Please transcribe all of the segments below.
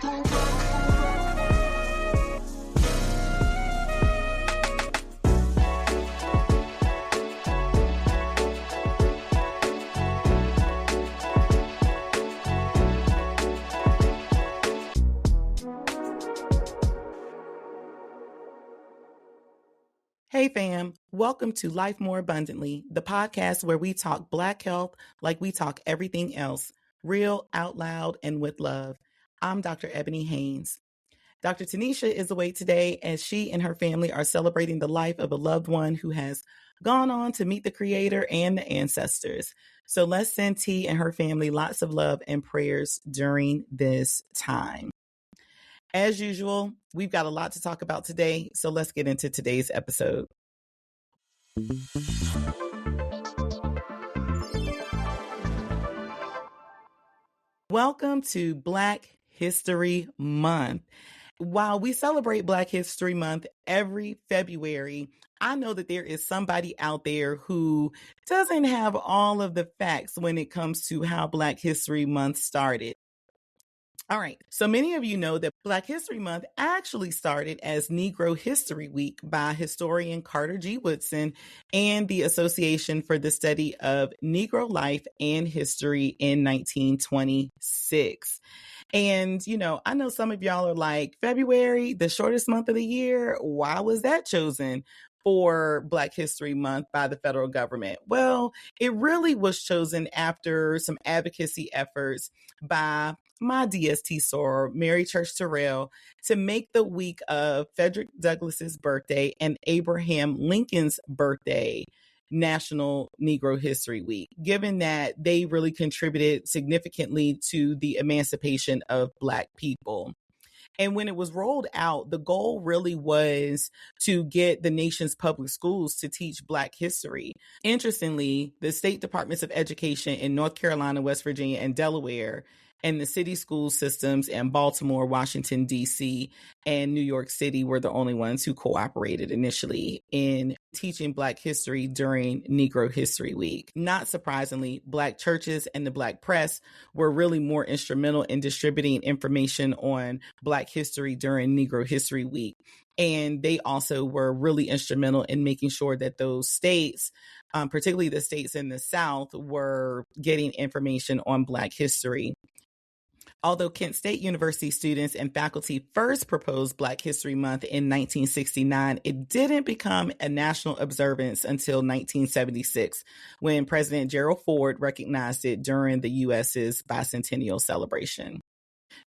Hey fam, welcome to Life More Abundantly, the podcast where we talk Black health like we talk everything else, real, out loud, and with love. I'm Dr. Eboni Haynes. Dr. Tanisha is away today as she and her family are celebrating the life of a loved one who has gone on to meet the Creator and the ancestors. So let's send T and her family lots of love and prayers during this time. As usual, we've got a lot to talk about today, so let's get into today's episode. Welcome to Black History Month. While we celebrate Black History Month every February, I know that there is somebody out there who doesn't have all of the facts when it comes to how Black History Month started. All right. So many of you know that Black History Month actually started as Negro History Week by historian Carter G. Woodson and the Association for the Study of Negro Life and History in 1926. And, I know some of y'all are like, February, the shortest month of the year, why was that chosen for Black History Month by the federal government? Well, it really was chosen after some advocacy efforts by my DST soror, Mary Church Terrell, to make the week of Frederick Douglass's birthday and Abraham Lincoln's birthday National Negro History Week, given that they really contributed significantly to the emancipation of Black people. And when it was rolled out, the goal really was to get the nation's public schools to teach Black history. Interestingly, the state departments of education in North Carolina, West Virginia, and Delaware, and the city school systems in Baltimore, Washington, D.C., and New York City were the only ones who cooperated initially in teaching Black history during Negro History Week. Not surprisingly, Black churches and the Black press were really more instrumental in distributing information on Black history during Negro History Week. And they also were really instrumental in making sure that those states, particularly the states in the South, were getting information on Black history. Although Kent State University students and faculty first proposed Black History Month in 1969, it didn't become a national observance until 1976, when President Gerald Ford recognized it during the U.S.'s bicentennial celebration.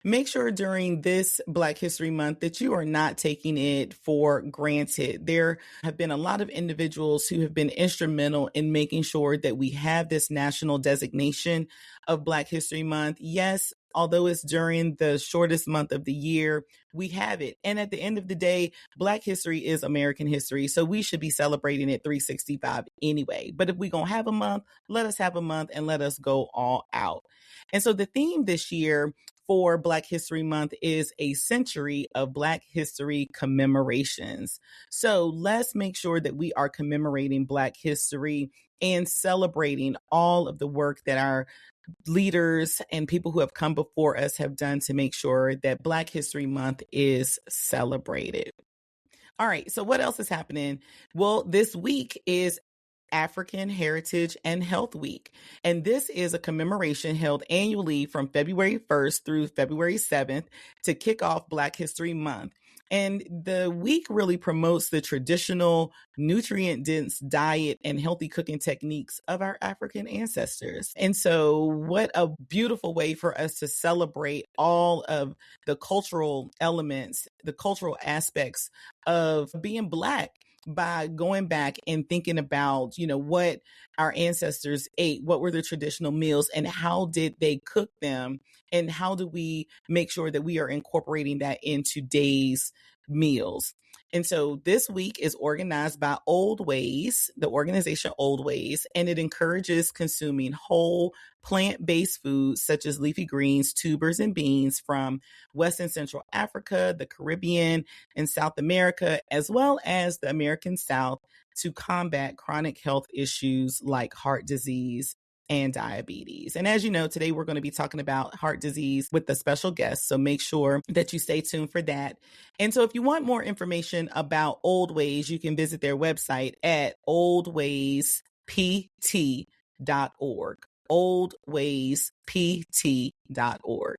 Make sure during this Black History Month that you are not taking it for granted. There have been a lot of individuals who have been instrumental in making sure that we have this national designation of Black History Month. Yes, although it's during the shortest month of the year, we have it. And at the end of the day, Black history is American history. So we should be celebrating it 365 anyway. But if we're going to have a month, let us have a month and let us go all out. And so the theme this year for Black History Month is a century of Black history commemorations. So let's make sure that we are commemorating Black history and celebrating all of the work that our leaders and people who have come before us have done to make sure that Black History Month is celebrated. All right, so what else is happening? Well, this week is African Heritage and Health Week. And this is a commemoration held annually from February 1st through February 7th to kick off Black History Month. And the week really promotes the traditional nutrient-dense diet and healthy cooking techniques of our African ancestors. And so what a beautiful way for us to celebrate all of the cultural elements, the cultural aspects of being Black, by going back and thinking about, what our ancestors ate, what were the traditional meals, and how did they cook them, and how do we make sure that we are incorporating that in today's meals. And so this week is organized by Old Ways, the organization Old Ways, and it encourages consuming whole plant-based foods such as leafy greens, tubers, and beans from West and Central Africa, the Caribbean, and South America, as well as the American South, to combat chronic health issues like heart disease and diabetes. And as you know, today we're going to be talking about heart disease with a special guest. So make sure that you stay tuned for that. And so if you want more information about Old Ways, you can visit their website at oldwayspt.org. oldwayspt.org.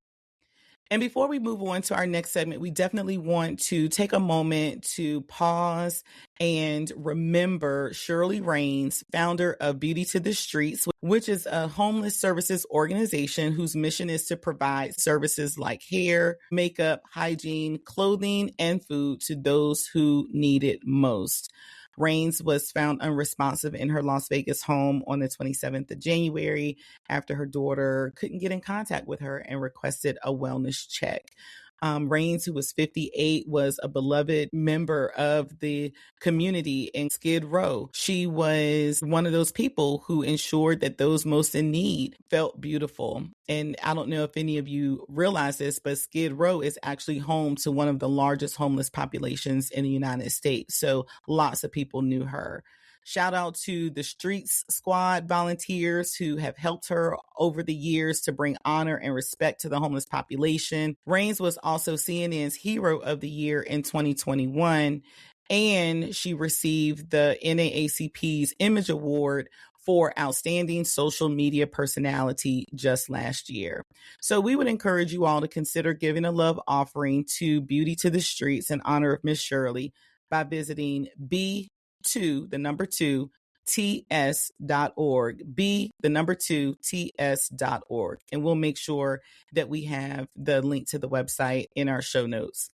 And before we move on to our next segment, we definitely want to take a moment to pause and remember Shirley Raines, founder of Beauty to the Streets, which is a homeless services organization whose mission is to provide services like hair, makeup, hygiene, clothing, and food to those who need it most. Raines was found unresponsive in her Las Vegas home on the 27th of January after her daughter couldn't get in contact with her and requested a wellness check. Raines, who was 58, was a beloved member of the community in Skid Row. She was one of those people who ensured that those most in need felt beautiful. And I don't know if any of you realize this, but Skid Row is actually home to one of the largest homeless populations in the United States. So lots of people knew her. Shout out to the Streets Squad volunteers who have helped her over the years to bring honor and respect to the homeless population. Raines was also CNN's Hero of the Year in 2021, and she received the NAACP's Image Award for Outstanding Social Media Personality just last year. So we would encourage you all to consider giving a love offering to Beauty to the Streets in honor of Miss Shirley by visiting ts.org, ts.org. And we'll make sure that we have the link to the website in our show notes.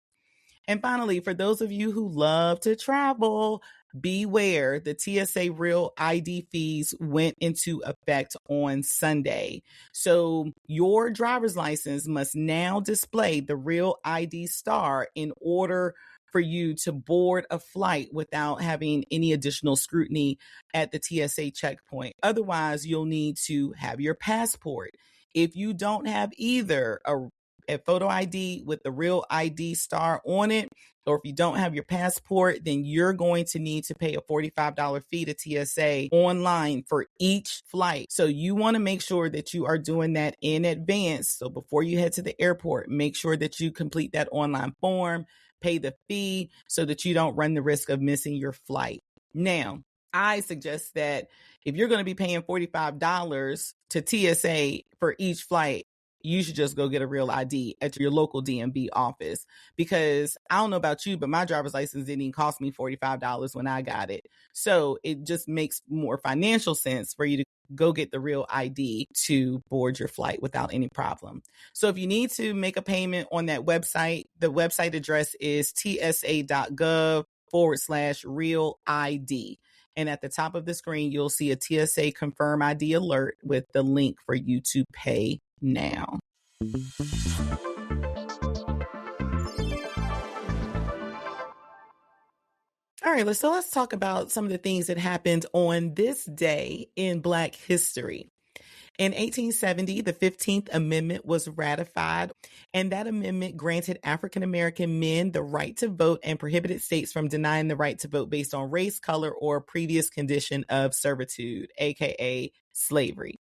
And finally, for those of you who love to travel, beware, the TSA Real ID fees went into effect on Sunday. So your driver's license must now display the Real ID star in order for you to board a flight without having any additional scrutiny at the TSA checkpoint. Otherwise, you'll need to have your passport. If you don't have either a photo ID with the Real ID star on it, or if you don't have your passport, then you're going to need to pay a $45 fee to TSA online for each flight. So you want to make sure that you are doing that in advance. So before you head to the airport, make sure that you complete that online form, pay the fee so that you don't run the risk of missing your flight. Now, I suggest that if you're going to be paying $45 to TSA for each flight, you should just go get a Real ID at your local DMV office, because I don't know about you, but my driver's license didn't even cost me $45 when I got it. So it just makes more financial sense for you to go get the Real ID to board your flight without any problem. So if you need to make a payment on that website, the website address is tsa.gov/Real ID. And at the top of the screen, you'll see a TSA Confirm ID alert with the link for you to pay now. All right, so let's talk about some of the things that happened on this day in Black history. In 1870, the 15th Amendment was ratified, and that amendment granted African American men the right to vote and prohibited states from denying the right to vote based on race, color, or previous condition of servitude, aka slavery.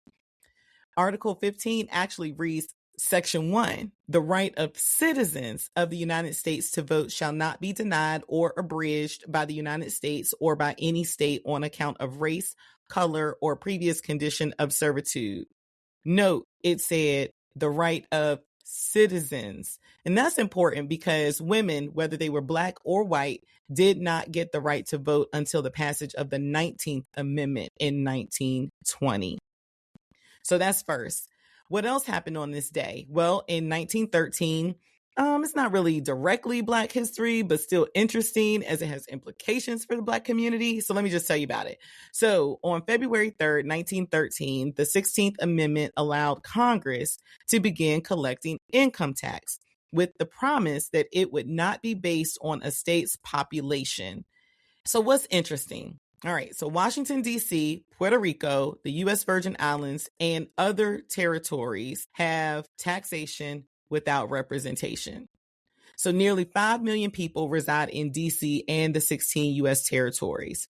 Article 15 actually reads, Section 1, the right of citizens of the United States to vote shall not be denied or abridged by the United States or by any state on account of race, color, or previous condition of servitude. Note, it said the right of citizens. And that's important because women, whether they were Black or white, did not get the right to vote until the passage of the 19th Amendment in 1920. So that's first. What else happened on this day? Well, in 1913, it's not really directly Black history, but still interesting as it has implications for the Black community. So let me just tell you about it. So on February 3rd, 1913, the 16th Amendment allowed Congress to begin collecting income tax with the promise that it would not be based on a state's population. So what's interesting? All right, so Washington, D.C., Puerto Rico, the U.S. Virgin Islands, and other territories have taxation without representation. So nearly 5 million people reside in D.C. and the 16 U.S. territories.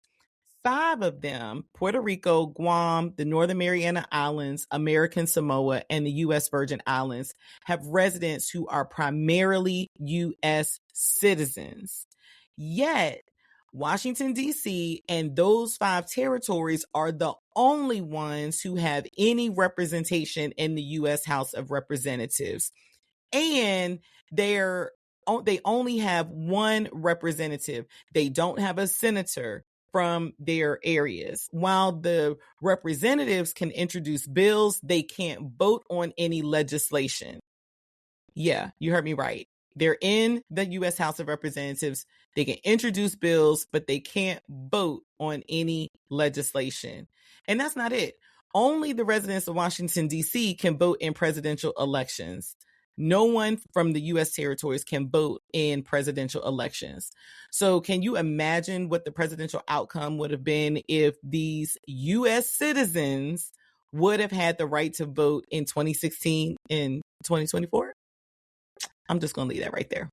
5 of them, Puerto Rico, Guam, the Northern Mariana Islands, American Samoa, and the U.S. Virgin Islands, have residents who are primarily U.S. citizens. Yet, Washington, D.C., and those 5 territories are the only ones who have any representation in the U.S. House of Representatives. And they only have one representative. They don't have a senator from their areas. While the representatives can introduce bills, they can't vote on any legislation. Yeah, you heard me right. They're in the U.S. House of Representatives. They can introduce bills, but they can't vote on any legislation. And that's not it. Only the residents of Washington, D.C. can vote in presidential elections. No one from the U.S. territories can vote in presidential elections. So can you imagine what the presidential outcome would have been if these U.S. citizens would have had the right to vote in 2016 and 2024? I'm just going to leave that right there.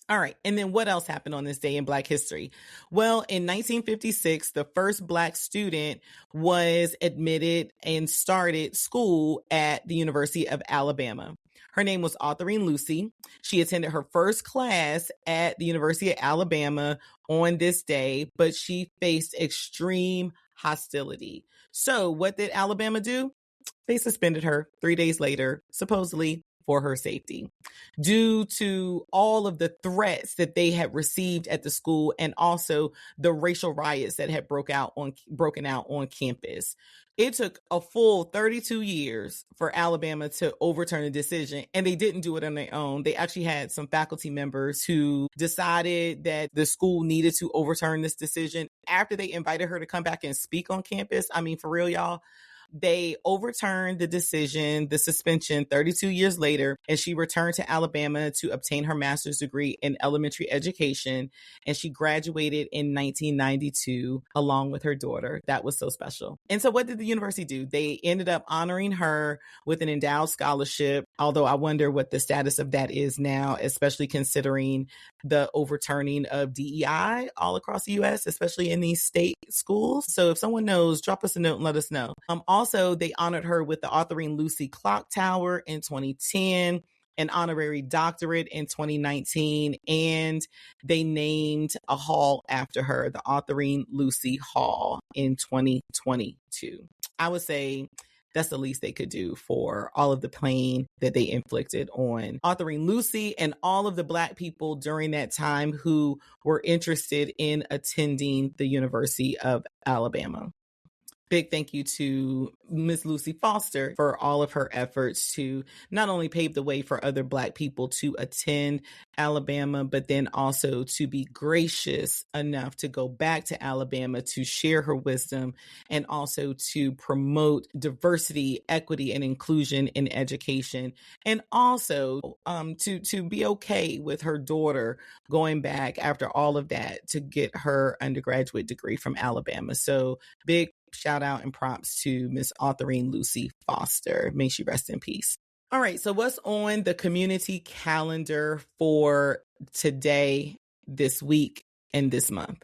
All right. And then what else happened on this day in Black history? Well, in 1956, the first Black student was admitted and started school at the University of Alabama. Her name was Autherine Lucy. She attended her first class at the University of Alabama on this day, but she faced extreme hostility. So what did Alabama do? They suspended her 3 days later, supposedly for her safety, due to all of the threats that they had received at the school and also the racial riots that had broken out on campus. It took a full 32 years for Alabama to overturn the decision, and they didn't do it on their own. They actually had some faculty members who decided that the school needed to overturn this decision after they invited her to come back and speak on campus. I mean, for real, y'all. They overturned the decision, the suspension 32 years later, and she returned to Alabama to obtain her master's degree in elementary education. And she graduated in 1992 along with her daughter. That was so special. And so what did the university do? They ended up honoring her with an endowed scholarship, although I wonder what the status of that is now, especially considering the overturning of DEI all across the U.S., especially in these state schools. So if someone knows, drop us a note and let us know. Also, they honored her with the Autherine Lucy Clock Tower in 2010, an honorary doctorate in 2019, and they named a hall after her, the Autherine Lucy Hall, in 2022. I would say that's the least they could do for all of the pain that they inflicted on Autherine Lucy and all of the Black people during that time who were interested in attending the University of Alabama. Big thank you to Miss Lucy Foster for all of her efforts to not only pave the way for other Black people to attend Alabama, but then also to be gracious enough to go back to Alabama to share her wisdom and also to promote diversity, equity, and inclusion in education. And also to be okay with her daughter going back after all of that to get her undergraduate degree from Alabama. So big shout out and props to Miss Autherine Lucy Foster. May she rest in peace. All right, so what's on the community calendar for today, this week, and this month?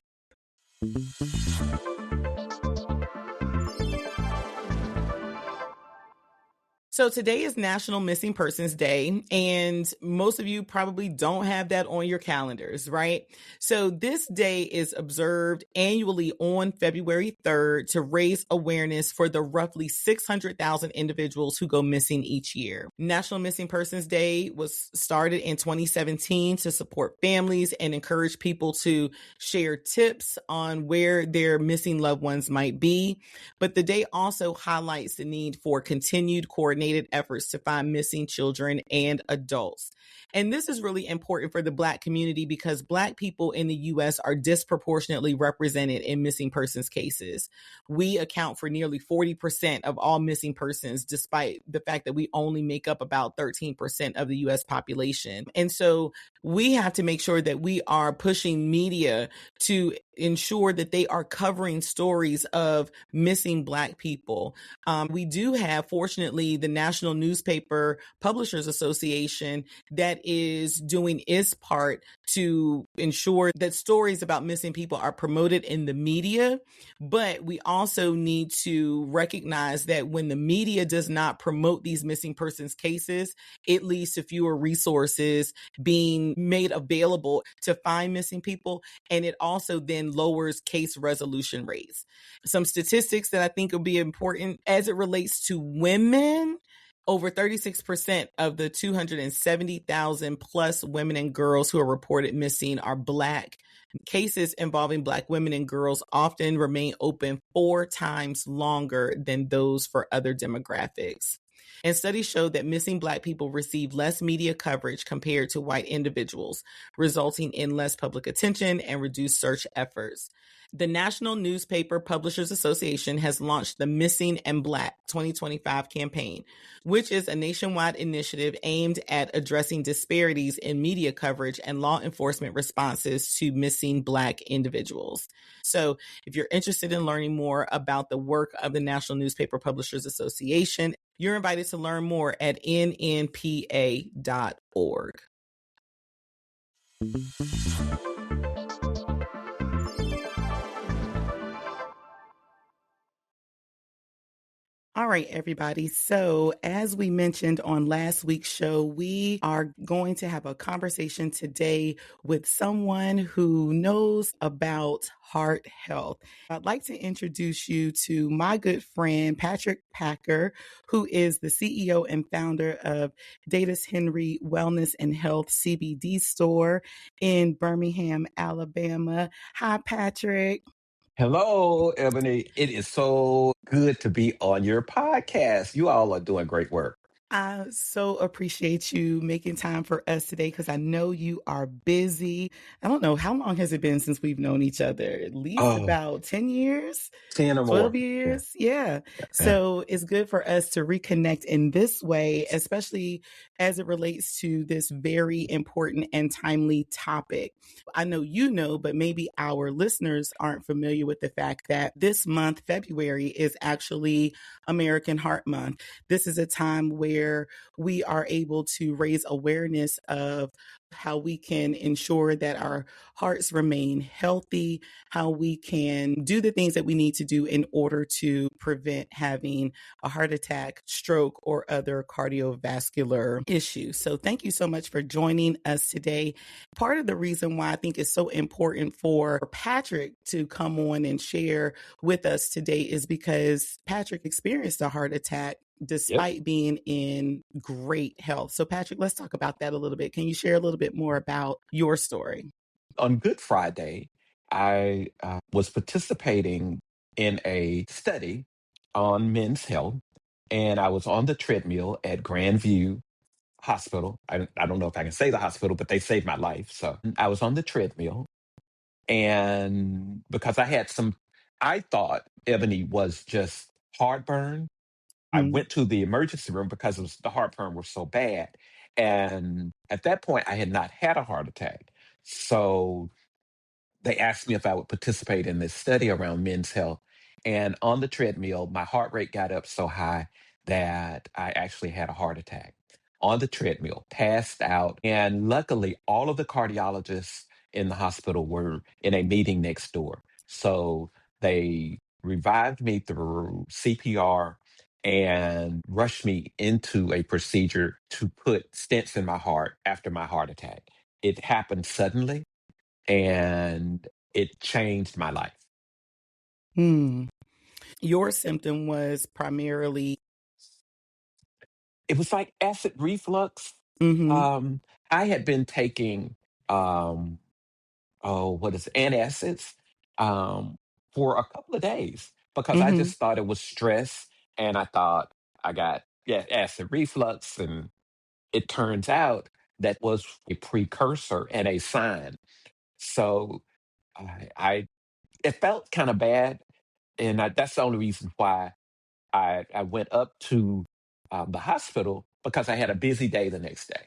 So today is National Missing Persons Day, and most of you probably don't have that on your calendars, right? So this day is observed annually on February 3rd to raise awareness for the roughly 600,000 individuals who go missing each year. National Missing Persons Day was started in 2017 to support families and encourage people to share tips on where their missing loved ones might be. But the day also highlights the need for continued coordination efforts to find missing children and adults. And this is really important for the Black community because Black people in the U.S. are disproportionately represented in missing persons cases. We account for nearly 40% of all missing persons, despite the fact that we only make up about 13% of the U.S. population. And so we have to make sure that we are pushing media to ensure that they are covering stories of missing Black people. We do have, fortunately, the National Newspaper Publishers Association that is doing its part to ensure that stories about missing people are promoted in the media. But we also need to recognize that when the media does not promote these missing persons cases, it leads to fewer resources being made available to find missing people. And it also then lowers case resolution rates. Some statistics that I think will be important as it relates to women. Over 36% of the 270,000 plus women and girls who are reported missing are Black. Cases involving Black women and girls often remain open 4 times longer than those for other demographics. And studies show that missing Black people receive less media coverage compared to white individuals, resulting in less public attention and reduced search efforts. The National Newspaper Publishers Association has launched the Missing and Black 2025 campaign, which is a nationwide initiative aimed at addressing disparities in media coverage and law enforcement responses to missing Black individuals. So if you're interested in learning more about the work of the National Newspaper Publishers Association, you're invited to learn more at nnpa.org. All right, everybody. So, as we mentioned on last week's show, we are going to have a conversation today with someone who knows about heart health. I'd like to introduce you to my good friend, Patrick Packer, who is the CEO and founder of Datus Henry Wellness and Health CBD store in Birmingham, Alabama. Hi, Patrick. Hello, Ebony. It is so good to be on your podcast. You all are doing great work. I so appreciate you making time for us today because I know you are busy. I don't know, how long has it been since we've known each other? At least Oh, about 10 years? 10 or 12 more. Yeah. years. Yeah. Yeah. So it's good for us to reconnect in this way, especially as it relates to this very important and timely topic. I know you know, but maybe our listeners aren't familiar with the fact that this month, February, is actually American Heart Month. This is a time where we are able to raise awareness of how we can ensure that our hearts remain healthy, how we can do the things that we need to do in order to prevent having a heart attack, stroke, or other cardiovascular issues. So thank you so much for joining us today. Part of the reason why I think it's so important for Patrick to come on and share with us today is because Patrick experienced a heart attack Yep. despite being in great health. So, Patrick, let's talk about that a little bit. Can you share a little bit more about your story? On Good Friday, I was participating in a study on men's health, and I was on the treadmill at Grandview Hospital. I don't know if I can say the hospital, but they saved my life. So I was on the treadmill, and because I thought Ebony was just heartburn. I Mm. went to the emergency room because the heartburn was so bad. And at that point, I had not had a heart attack. So they asked me if I would participate in this study around men's health. And on the treadmill, my heart rate got up so high that I actually had a heart attack on the treadmill, passed out. And luckily, all of the cardiologists in the hospital were in a meeting next door. So they revived me through CPR and rushed me into a procedure to put stents in my heart after my heart attack. It happened suddenly and it changed my life. Hmm. Your symptom was primarily. It was like acid reflux. Mm-hmm. Um, I had been taking um, antacids for a couple of days because I Mm-hmm. just thought it was stress, and I thought I got acid reflux, and it turns out that was a precursor and a sign. So I it felt kind of bad, and that's the only reason why I went up to the hospital because I had a busy day the next day.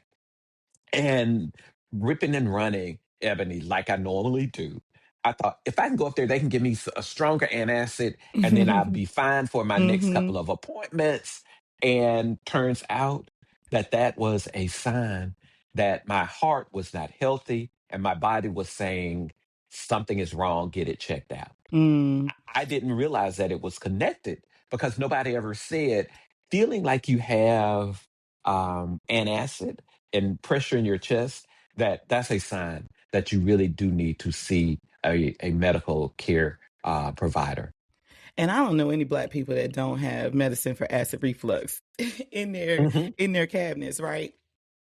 And ripping and running, Ebony, like I normally do. I thought if I can go up there, they can give me a stronger antacid, and then I'll be fine for my next Hmm. couple of appointments. And turns out that that was a sign that my heart was not healthy and my body was saying something is wrong, get it checked out. Mm. I didn't realize that it was connected because nobody ever said feeling like you have antacid and pressure in your chest, that's a sign that you really do need to see a medical care provider. And I don't know any Black people that don't have medicine for acid reflux in their Hmm. in their cabinets, right?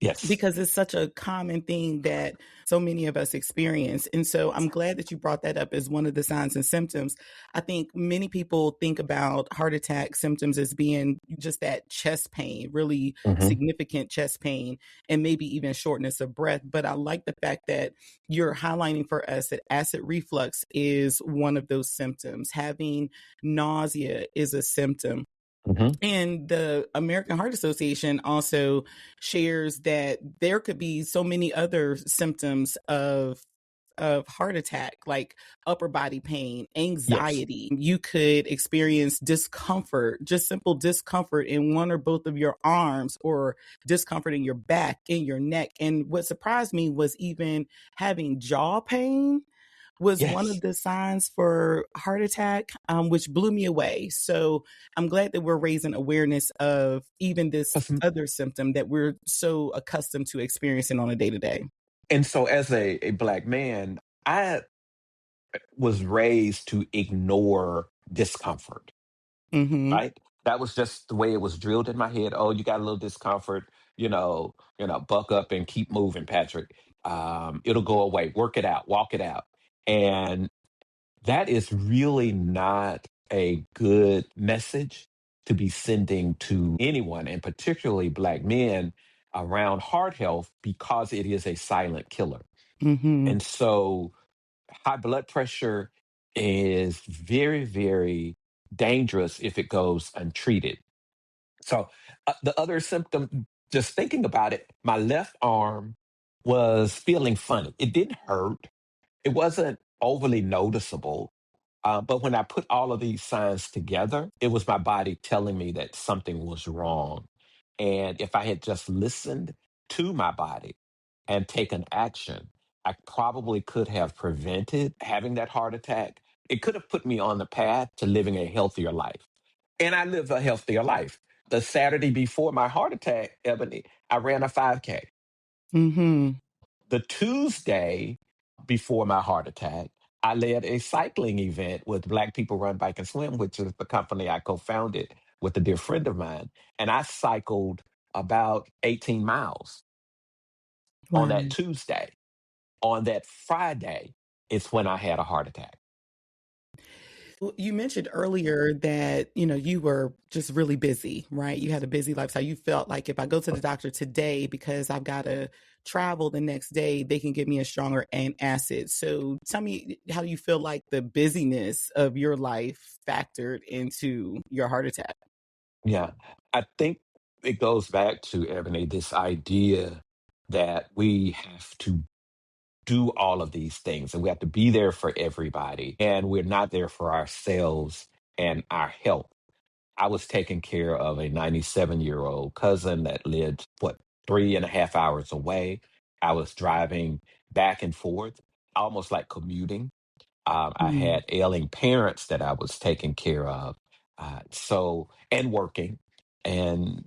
Yes. Because it's such a common thing that so many of us experience. And so I'm glad that you brought that up as one of the signs and symptoms. I think many people think about heart attack symptoms as being just that chest pain, really Hmm. significant chest pain, and maybe even shortness of breath. But I like the fact that you're highlighting for us that acid reflux is one of those symptoms. Having nausea is a symptom. Hmm. And the American Heart Association also shares that there could be so many other symptoms of heart attack, like upper body pain, Yes. anxiety. You could experience discomfort, just simple discomfort in one or both of your arms, or discomfort in your back, in your neck. And what surprised me was even having jaw pain was one of Yes. the signs for heart attack, which blew me away. So I'm glad that we're raising awareness of even this 'Cause- other symptom that we're so accustomed to experiencing on a day to day. And so, as a black man, I was raised to ignore discomfort. Mm-hmm. Right? That was just the way it was drilled in my head. Oh, you got a little discomfort, buck up and keep moving, Patrick. It'll go away. Work it out, walk it out. And that is really not a good message to be sending to anyone, and particularly Black men around heart health, because it is a silent killer. Mm-hmm. And so high blood pressure is very, very dangerous if it goes untreated. So, the other symptom, just thinking about it, my left arm was feeling funny. It didn't hurt, it wasn't overly noticeable. But when I put all of these signs together, it was my body telling me that something was wrong. And if I had just listened to my body and taken action, I probably could have prevented having that heart attack. It could have put me on the path to living a healthier life. And I live a healthier life. The Saturday before my heart attack, Ebony, I ran a 5K. Mm-hmm. The Tuesday before my heart attack, I led a cycling event with Black People Run, Bike, and Swim, which is the company I co founded with a dear friend of mine. And I cycled about 18 miles on that Wow. Tuesday. On that Friday, it's when I had a heart attack. Well, you mentioned earlier that, you were just really busy, right? You had a busy lifestyle. You felt like if I go to the doctor today because I've got to travel the next day, they can give me a stronger antacid. So tell me, how do you feel like the busyness of your life factored into your heart attack? Yeah. I think it goes back to, Ebony, this idea that we have to do all of these things and we have to be there for everybody, and we're not there for ourselves and our health. I was taking care of a 97-year-old cousin that lived, what, 3.5 hours away. I was driving back and forth, almost like commuting. I Mm, had ailing parents that I was taking care of. And working and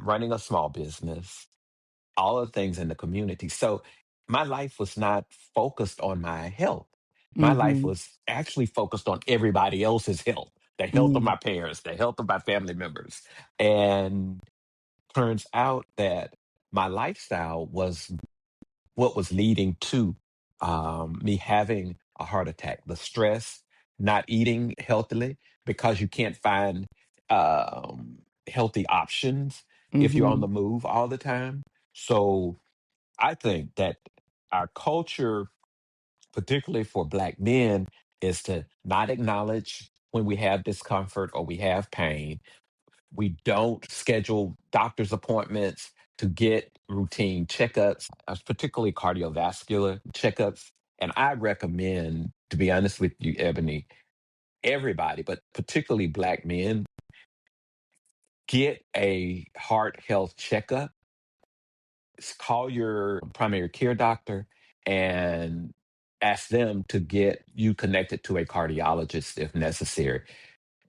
running a small business, all of the things in the community. So my life was not focused on my health. My life mhm, was actually focused on everybody else's health, the health of mm, my parents, the health of my family members. And turns out that my lifestyle was what was leading to me having a heart attack. The stress, not eating healthily because you can't find healthy options if you're on mhm, the move all the time. So I think that our culture, particularly for Black men, is to not acknowledge when we have discomfort or we have pain. We don't schedule doctor's appointments to get routine checkups, particularly cardiovascular checkups. And I recommend, to be honest with you, Ebony, everybody, but particularly Black men, get a heart health checkup. Call your primary care doctor and ask them to get you connected to a cardiologist if necessary.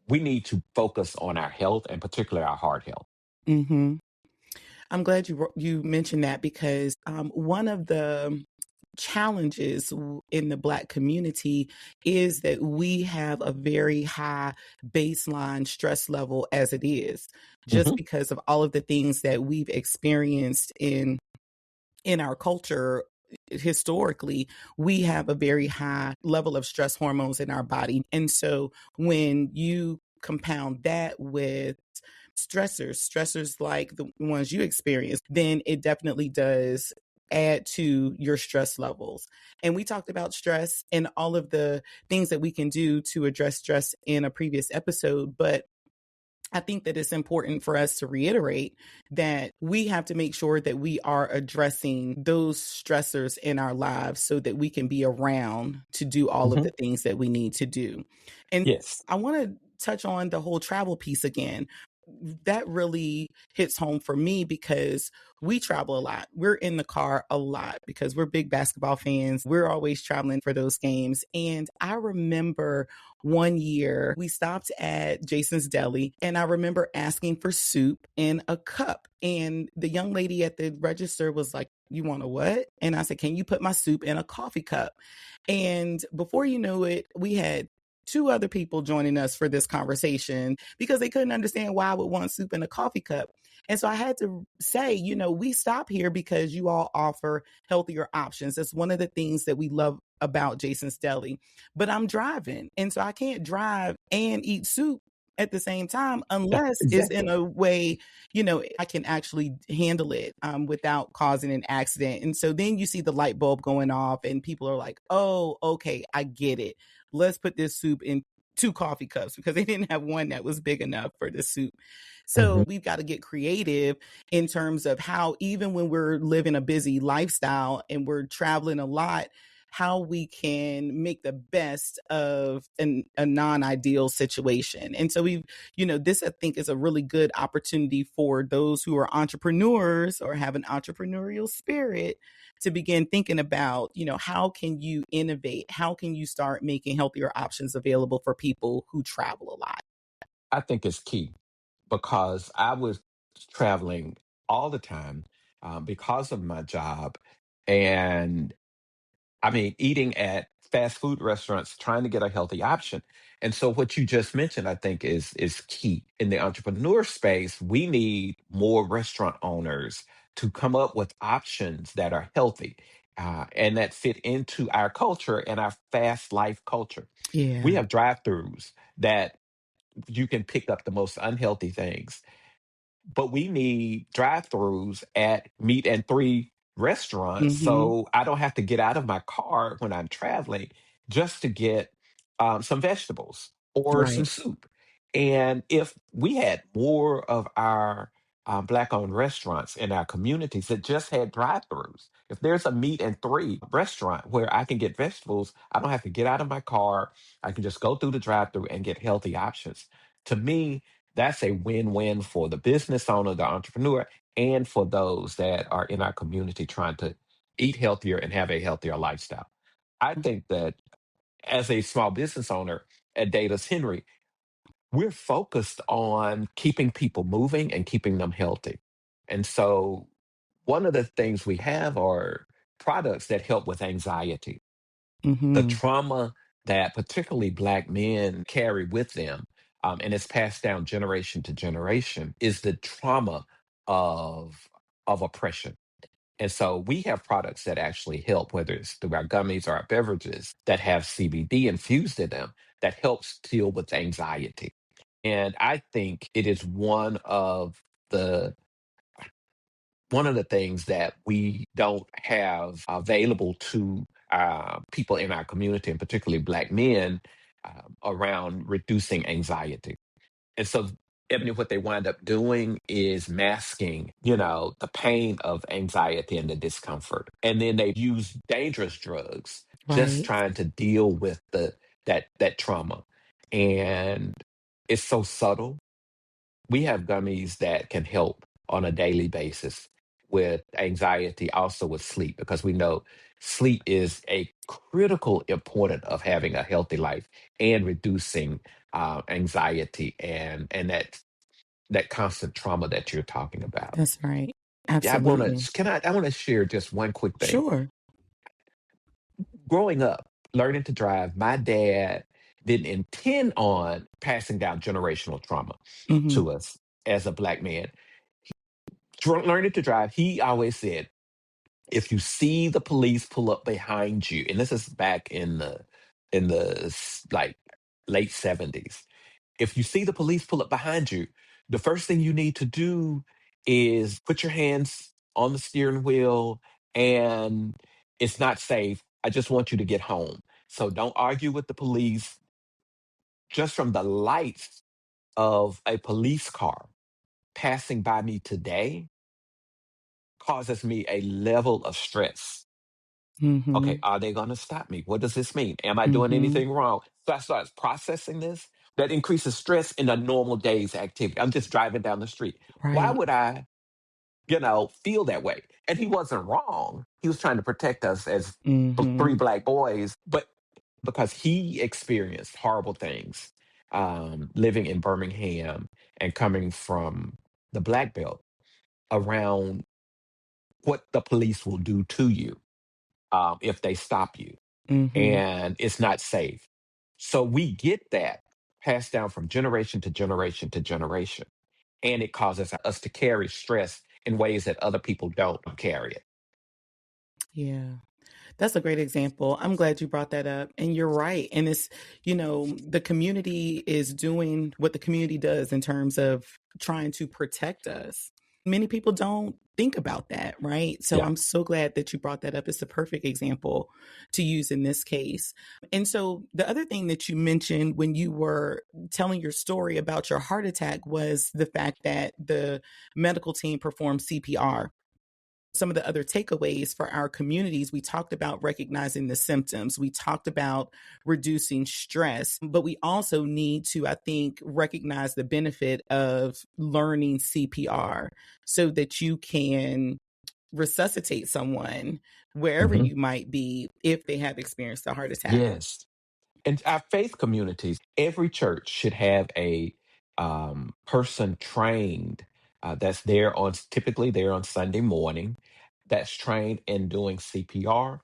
We need to focus on our health and particularly our heart health. Mm-hmm. I'm glad you mentioned that because one of the challenges in the Black community is that we have a very high baseline stress level as it is, just Hmm. because of all of the things that we've experienced in our culture. Historically, we have a very high level of stress hormones in our body, and so when you compound that with stressors like the ones you experience, then it definitely does add to your stress levels. And we talked about stress and all of the things that we can do to address stress in a previous episode, but I think that it's important for us to reiterate that we have to make sure that we are addressing those stressors in our lives so that we can be around to do all of Hmm. the things that we need to do. And Yes. I want to touch on the whole travel piece again. That really hits home for me because we travel a lot. We're in the car a lot because we're big basketball fans. We're always traveling for those games. And I remember one year we stopped at Jason's Deli and I remember asking for soup in a cup. And the young lady at the register was like, "You want a what?" And I said, "Can you put my soup in a coffee cup?" And before you know it, we had two other people joining us for this conversation because they couldn't understand why I would want soup in a coffee cup. And so I had to say, we stop here because you all offer healthier options. That's one of the things that we love about Jason's Deli. But I'm driving, and so I can't drive and eat soup at the same time unless it's in Exactly. a way, I can actually handle it without causing an accident. And so then you see the light bulb going off, and people are like, "Oh, okay, I get it. Let's put this soup in two coffee cups," because they didn't have one that was big enough for the soup. So Hmm. we've got to get creative in terms of how, even when we're living a busy lifestyle and we're traveling a lot, how we can make the best of a non-ideal situation. And so this I think is a really good opportunity for those who are entrepreneurs or have an entrepreneurial spirit to begin thinking about, how can you innovate? How can you start making healthier options available for people who travel a lot? I think it's key because I was traveling all the time because of my job. And I mean, eating at fast food restaurants, trying to get a healthy option. And so what you just mentioned, I think, is key. In the entrepreneur space, we need more restaurant owners to come up with options that are healthy and that fit into our culture and our fast life culture. We Yeah. have drive-throughs that you can pick up the most unhealthy things, but we need drive-throughs at meat and three restaurants Mm-hmm. so I don't have to get out of my car when I'm traveling just to get some vegetables or some Right. soup. And if we had more of our Black-owned restaurants in our communities that just had drive-throughs, if there's a meat and three restaurant where I can get vegetables, I don't have to get out of my car. I can just go through the drive-through and get healthy options. To me, that's a win-win for the business owner, the entrepreneur, and for those that are in our community trying to eat healthier and have a healthier lifestyle. I think that as a small business owner at Datas Henry, we're focused on keeping people moving and keeping them healthy. And so one of the things we have are products that help with anxiety, the Mm-hmm. trauma that particularly Black men carry with them, and it's passed down generation to generation, is the trauma of oppression. And so we have products that actually help, whether it's through our gummies or our beverages that have CBD infused in them, that helps deal with anxiety. And I think it is the one of the things that we don't have available to people in our community, and particularly Black men, around reducing anxiety. And so, Ebony, what they wind up doing is masking, the pain of anxiety and the discomfort. And then they use dangerous drugs just Right. trying to deal with that trauma. And it's so subtle. We have gummies that can help on a daily basis with anxiety, also with sleep, because we know sleep is a critical important of having a healthy life and reducing anxiety and that constant trauma that you're talking about. That's right. Yeah, I want Absolutely. to I want to share just one quick thing. Sure. Growing up, learning to drive, my dad didn't intend on passing down generational trauma Mhm. to us as a black man. Learning to drive, he always said, if you see the police pull up behind you, and this is back in the like late 70s, if you see the police pull up behind you, the first thing you need to do is put your hands on the steering wheel, and it's not safe. I just want you to get home. So don't argue with the police. Just from the lights of a police car passing by me today causes me a level of stress. Okay, Mhm. are they going to stop me? What does this mean? Am I doing Mhm. anything wrong? So I start processing this. That increases stress in a normal day's activity. I'm just driving down the street. Why Right. would I, feel that way? And he wasn't wrong. He was trying to protect us as three Mhm. black boys, but because he experienced horrible things living in Birmingham and coming from the black belt around what the police will do to you if they stop you, Mhm. and it's not safe. So we get that passed down from generation to generation to generation, and it causes us to carry stress in ways that other people don't carry it. Yeah. That's a great example. I'm glad you brought that up. And you're right. And it's, the community is doing what the community does in terms of trying to protect us. Many people don't think about that, right? So Yeah. I'm so glad that you brought that up. It's a perfect example to use in this case. And so the other thing that you mentioned when you were telling your story about your heart attack was the fact that the medical team performed CPR. Some of the other takeaways for our communities, we talked about recognizing the symptoms. We talked about reducing stress, but we also need to, I think, recognize the benefit of learning CPR so that you can resuscitate someone wherever Hmm. you might be if they have experienced a heart attack. Yes. In our faith communities, every church should have a person trained that's there on typically there on Sunday morning, that's trained in doing CPR,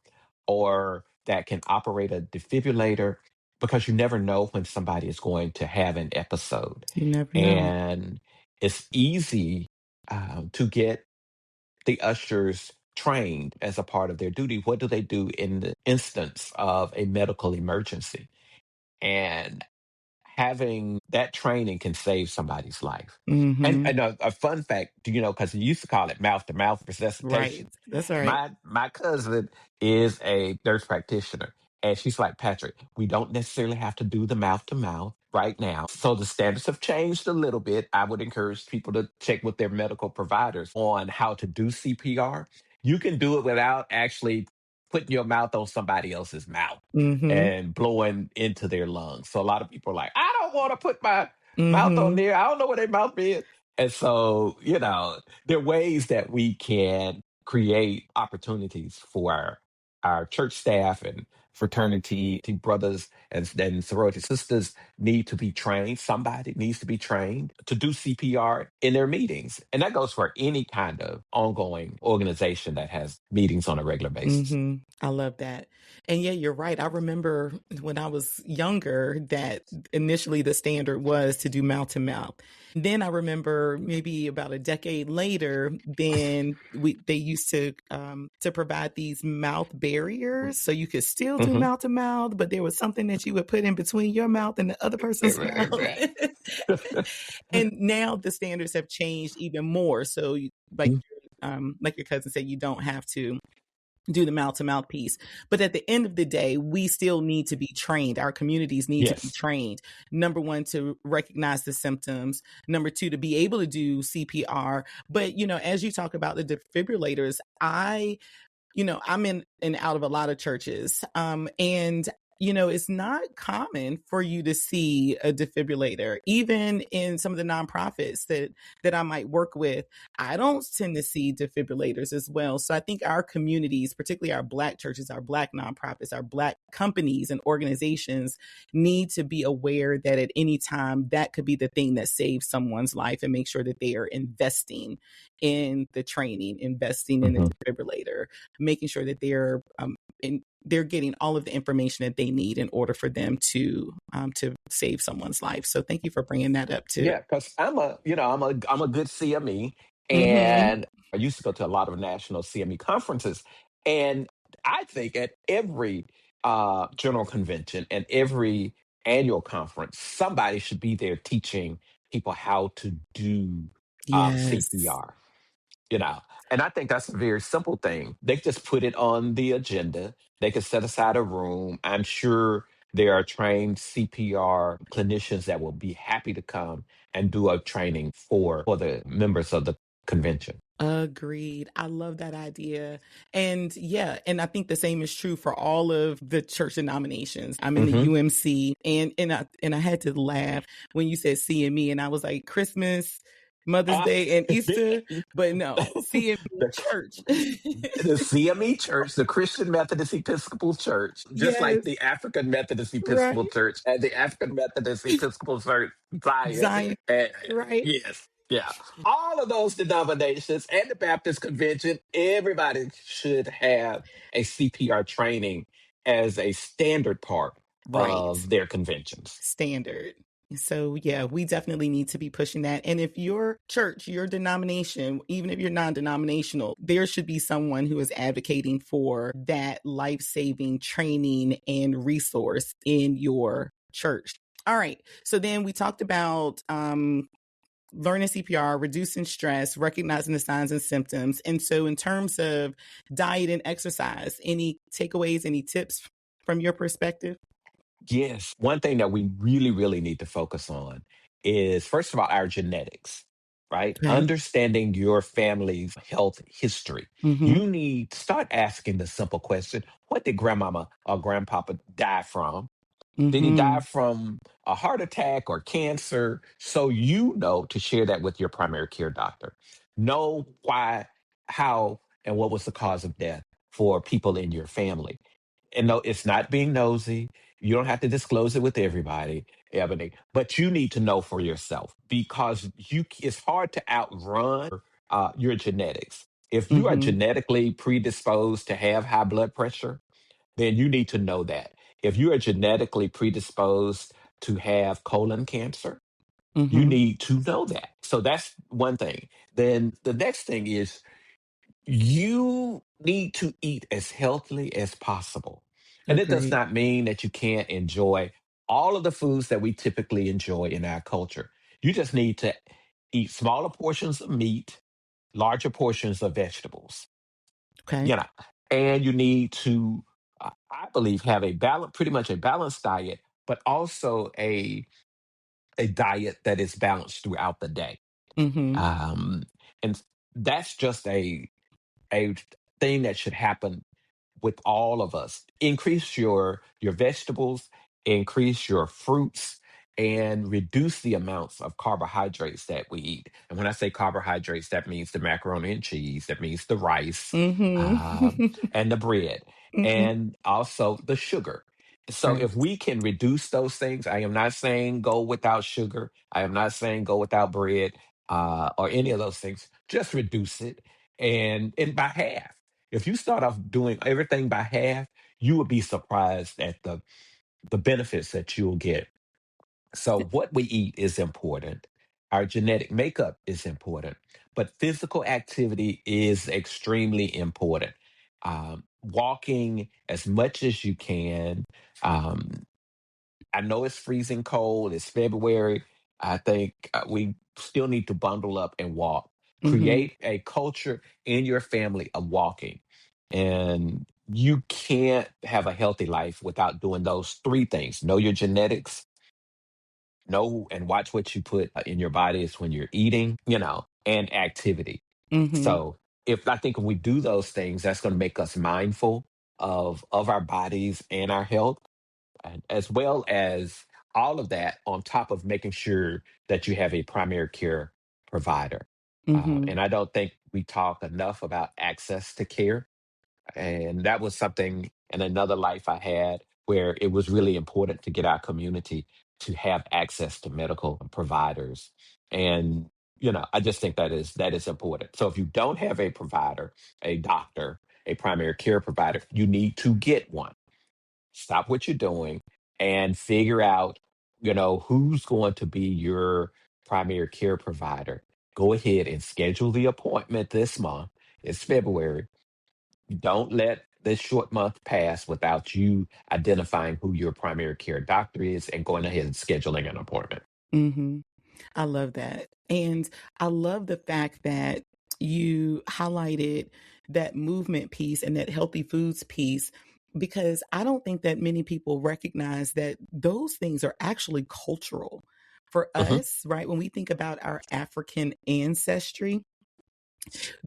or that can operate a defibrillator, because you never know when somebody is going to have an episode. You never know. And it's easy to get the ushers trained as a part of their duty. What do they do in the instance of a medical emergency? And having that training can save somebody's life. And Mm-hmm. a fun fact, because you used to call it mouth to mouth Right. resuscitation. That's all right. My cousin is a nurse practitioner, and she's like, Patrick, we don't necessarily have to do the mouth to mouth right now. So the standards have changed a little bit. I would encourage people to check with their medical providers on how to do CPR. You can do it without actually putting your mouth on somebody else's mouth Mm-hmm. and blowing into their lungs. So a lot of people are like, I don't want to put my mouth on Mm-hmm. there. I don't know where their mouth is. And so, there are ways that we can create opportunities for our church staff and fraternity brothers and sorority sisters need to be trained. Somebody needs to be trained to do CPR in their meetings. And that goes for any kind of ongoing organization that has meetings on a regular basis. I love that. And yeah, you're right. I remember when I was younger that initially the standard was to do mouth to mouth. Then I remember maybe about a decade later, then they used to provide these mouth barriers so you could still do Mhm. mouth to mouth, but there was something that you would put in between your mouth and the other person's mouth. Right. And now the standards have changed even more. So like your cousin said, you don't have to do the mouth to mouth piece. But at the end of the day, we still need to be trained. Our communities need to be Yes. trained. Number one, to recognize the symptoms. Number two, to be able to do CPR. But, as you talk about the defibrillators, I I'm in and out of a lot of churches. And it's not common for you to see a defibrillator, even in some of the nonprofits that I might work with. I don't tend to see defibrillators as well. So I think our communities, particularly our Black churches, our Black nonprofits, our Black companies and organizations, need to be aware that at any time that could be the thing that saves someone's life, and make sure that they are investing in the training, investing in the Mhm. defibrillator, making sure that they're getting all of the information that they need in order for them to save someone's life. So thank you for bringing that up too. Yeah, because I'm a good CME, Mm-hmm. and I used to go to a lot of national CME conferences, and I think at every general convention and every annual conference, somebody should be there teaching people how to do Yes. CPR. you know and I think that's a very simple thing. They just put it on the agenda. They could set aside a room. I'm sure there are trained CPR clinicians that will be happy to come and do a training for the members of the convention. Agreed. I love that idea. And yeah, and I think the same is true for all of the church denominations. I'm in the Hmm. UMC, and I had to laugh when you said CME, and I was like Christmas, Mother's Day, and Easter, but no, CME the church. the CME Church, the Christian Methodist Episcopal Church, just like Yes, the African Methodist right. Episcopal Church and the African Methodist Episcopal Church, Zion. Zion, And, right? yes, yeah. All of those denominations and the Baptist Convention, everybody should have a CPR training as a standard part Right. of their conventions. Standard. So, yeah, we definitely need to be pushing that. And if your church, your denomination, even if you're non denominational, there should be someone who is advocating for that life saving training and resource in your church. All right. So then we talked about learning CPR, reducing stress, recognizing the signs and symptoms. And so, in terms of diet and exercise, any takeaways, any tips from your perspective? Yes. One thing that we really, really need to focus on is, first of all, our genetics, right? Okay. Understanding your family's health history. Mm-hmm. You need start asking the simple question: what did grandmama or grandpapa die from? Did he die Mm-hmm. from a heart attack or cancer? So you know to share that with your primary care doctor. Know why, how, and what was the cause of death for people in your family. And no, it's not being nosy. You don't have to disclose it with everybody, Ebony, but you need to know for yourself because it's hard to outrun your genetics. If you are Mm-hmm. genetically predisposed to have high blood pressure, then you need to know that. If you are genetically predisposed to have colon cancer, you Mm-hmm. need to know that. So that's one thing. Then the next thing is you need to eat as healthily as possible. And it does Agreed. not mean that you can't enjoy all of the foods that we typically enjoy in our culture. You just need to eat smaller portions of meat, larger portions of vegetables, Okay. you know, and you need to, I believe, have pretty much a balanced diet, but also a diet that is balanced throughout the day. Mm-hmm. Um, and that's just a thing that should happen with all of us. Increase your vegetables, increase your fruits, and reduce the amounts of carbohydrates that we eat. And when I say carbohydrates, that means the macaroni and cheese, that means the rice, um, Mm-hmm. and the bread, Mm-hmm. and also the sugar. So Right. if we can reduce those things, I am not saying go without sugar. I am not saying go without bread or any of those things. Just reduce it and by half. If you start off doing everything by half, you would be surprised at the benefits that you'll get. So what we eat is important. Our genetic makeup is important, but physical activity is extremely important. Walking as much as you can. Um, I know it's freezing cold. It's February. I think we still need to bundle up and walk. Mm-hmm. Create a culture in your family of walking. And you can't have a healthy life without doing those three things: know your genetics, know and watch what you put in your bodies when you're eating, and activity. Mm-hmm. So if I think if we do those things, that's going to make us mindful of our bodies and our health, and as well as all of that on top of making sure that you have a primary care provider. Mhm. And I don't think we talk enough about access to care. And that was something in another life I had where it was really important to get our community to have access to medical providers. And, I just think that is important. So if you don't have a provider, a doctor, a primary care provider, you need to get one. Stop what you're doing and figure out, who's going to be your primary care provider. Go ahead and schedule the appointment this month. It's February. Don't let this short month pass without you identifying who your primary care doctor is and going ahead and scheduling an appointment. Mhm. I love that. And I love the fact that you highlighted that movement piece and that healthy foods piece, because I don't think that many people recognize that those things are actually cultural. For Hmm. us, right, when we think about our African ancestry,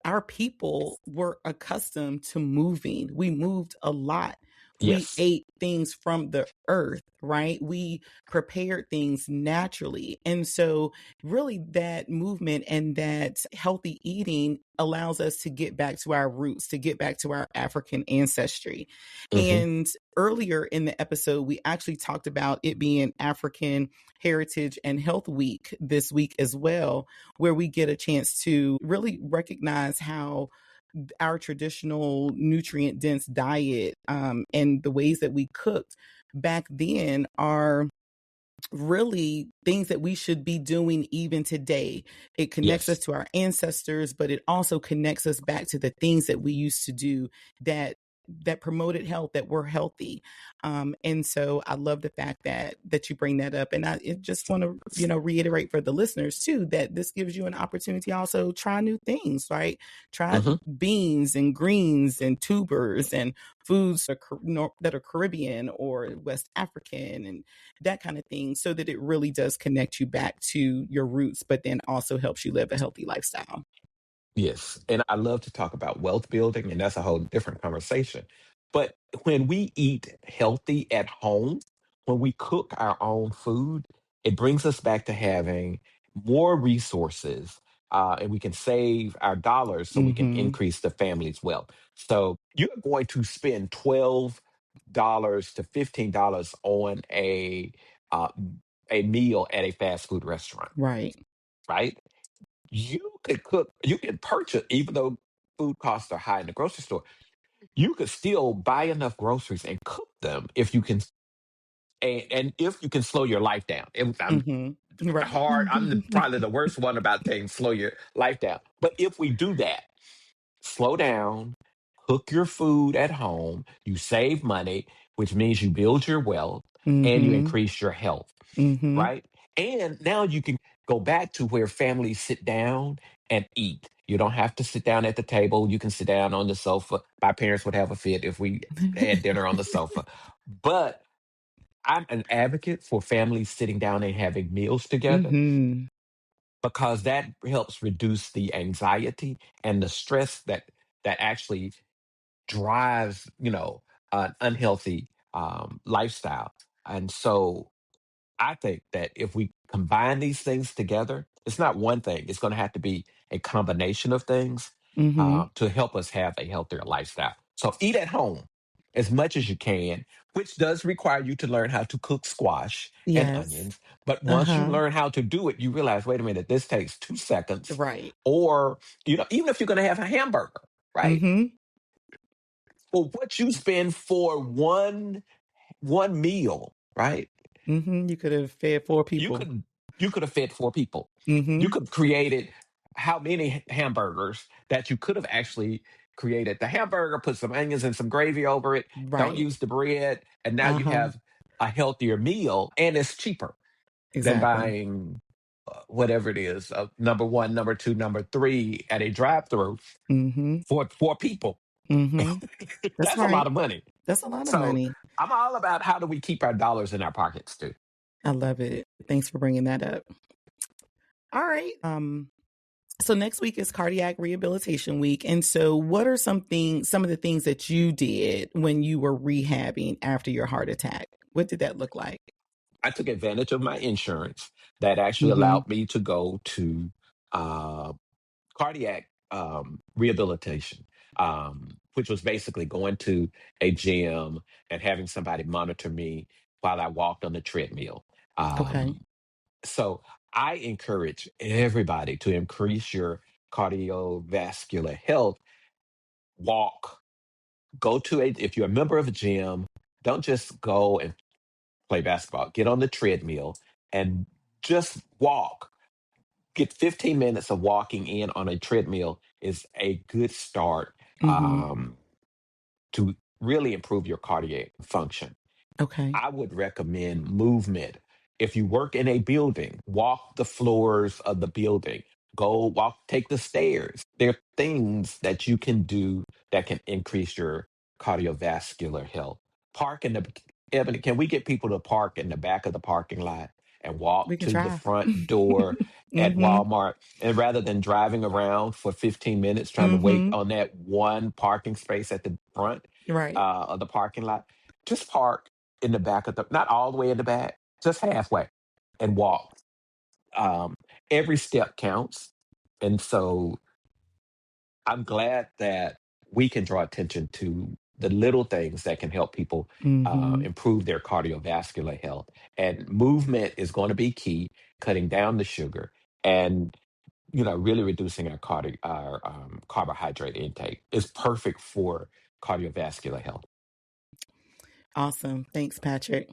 our people were accustomed to moving. We moved a lot. We Yes. ate things from the earth, right? We prepared things naturally. And so, really, that movement and that healthy eating allows us to get back to our roots, to get back to our African ancestry. Hmm. And earlier in the episode, we actually talked about it being African Heritage and Health Week this week as well, where we get a chance to really recognize how our traditional nutrient dense diet and the ways that we cooked back then are really things that we should be doing even today. It connects us Yes. to our ancestors, but it also connects us back to the things that we used to do that promoted health, that were healthy. And so I love the fact that you bring that up. And just want to, reiterate for the listeners too, that this gives you an opportunity to also try new things, right? Try Hmm. beans and greens and tubers and foods that are Caribbean or West African and that kind of thing, so that it really does connect you back to your roots, but then also helps you live a healthy lifestyle. Yes. And I love to talk about wealth building, and that's a whole different conversation. But when we eat healthy at home, when we cook our own food, it brings us back to having more resources, and we can save our dollars so we can Mhm. increase the family's wealth. So you're going to spend $12 to $15 on uh, a meal at a fast food restaurant, Right. right? You can purchase, even though food costs are high in the grocery store, you could still buy enough groceries and cook them if you can, and if you can slow your life down. I'm Mhm. Right. hard. Probably the worst one about things, slow your life down. But if we do that, slow down, cook your food at home, you save money, which means you build your wealth and you Mhm. increase your health, Mhm. right? And now you can go back to where families sit down and eat. You don't have to sit down at the table. You can sit down on the sofa. My parents would have a fit if we had dinner on the sofa. But I'm an advocate for families sitting down and having meals together Mhm. because that helps reduce the anxiety and the stress that actually drives, an unhealthy lifestyle. And so I think that if we combine these things together, it's not one thing. It's going to have to be a combination of things Mhm. to help us have a healthier lifestyle. So eat at home as much as you can, which does require you to learn how to cook squash and Yes. onions. But once you Uh-huh. learn how to do it, you realize, wait a minute, this takes 2 seconds. Right. Or, even if you're going to have a hamburger, right? Mhm. Well, what you spend for one meal, right? Mhm. You could have fed 4 You people. could you could have fed 4 people. You Mhm. could have created how many hamburgers that you could have actually created. The hamburger, put some onions and some gravy over it. Don't Right. use the bread, and now you Uh-huh. have a healthier meal, and it's cheaper than Exactly. buying whatever it is, number one, number two, number three at a drive-through Mhm. for 4 people. Mhm. That's That's a lot right. of money. That's a lot of So money. I'm all about how do we keep our dollars in our pockets too. I love it. Thanks for bringing that up. All right. So next week is cardiac rehabilitation week. And so what are some of the things that you did when you were rehabbing after your heart attack? What did that look like? I took advantage of my insurance that actually Mm-hmm. allowed me to go to cardiac rehabilitation, which was basically going to a gym and having somebody monitor me while I walked on the treadmill. Okay. So I encourage everybody to increase your cardiovascular health. Walk, go to a, if you're a member of a gym, don't just go and play basketball. Get on the treadmill and just walk. Get 15 minutes of walking in on a treadmill is a good start Mm-hmm. to really improve your cardiac function. Okay. I would recommend movement. If you work in a building, walk the floors of the building. Go walk, take the stairs. There are things that you can do that can increase your cardiovascular health. Park in the, Ebony, can we get people to park in the back of the parking lot and We walk can to the try. front door at Mm-hmm. Walmart? And rather than driving around for 15 minutes trying to wait Mm-hmm. on that one parking space at the front Right. of the parking lot, just park in the back of the, not all the way in the back, just halfway and walk. Um, every step counts. And so I'm glad that we can draw attention to the little things that can help people Mm-hmm. improve their cardiovascular health. And movement is going to be key, cutting down the sugar and, really reducing our carbohydrate intake is perfect for cardiovascular health. Awesome. Thanks, Patrick.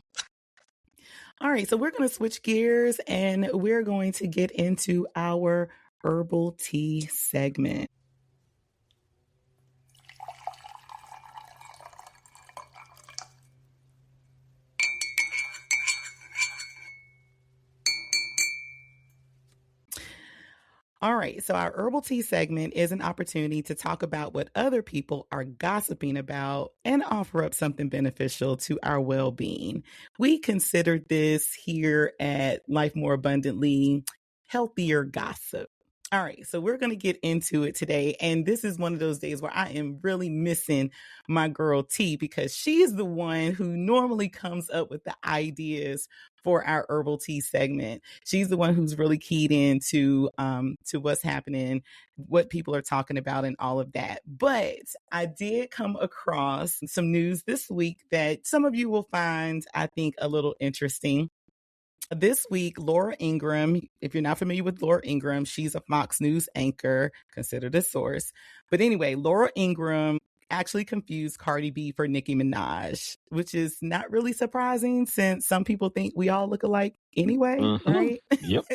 All right, so we're going to switch gears and we're going to get into our herbal tea segment. All right, so our herbal tea segment is an opportunity to talk about what other people are gossiping about and offer up something beneficial to our well being. We consider this here at Life More Abundantly healthier gossip. All right, so we're going to get into it today. And this is one of those days where I am really missing my girl T because she's the one who normally comes up with the ideas for our herbal tea segment. She's the one who's really keyed into to what's happening, what people are talking about, and all of that. But I did come across some news this week that some of you will find, I think, a little interesting. This week, Laura Ingraham, if you're not familiar with Laura Ingraham, she's a Fox News anchor, considered a source. But anyway, Laura Ingraham actually confused Cardi B for Nicki Minaj, which is not really surprising since some people think we all look alike anyway, Hmm. right? Yep.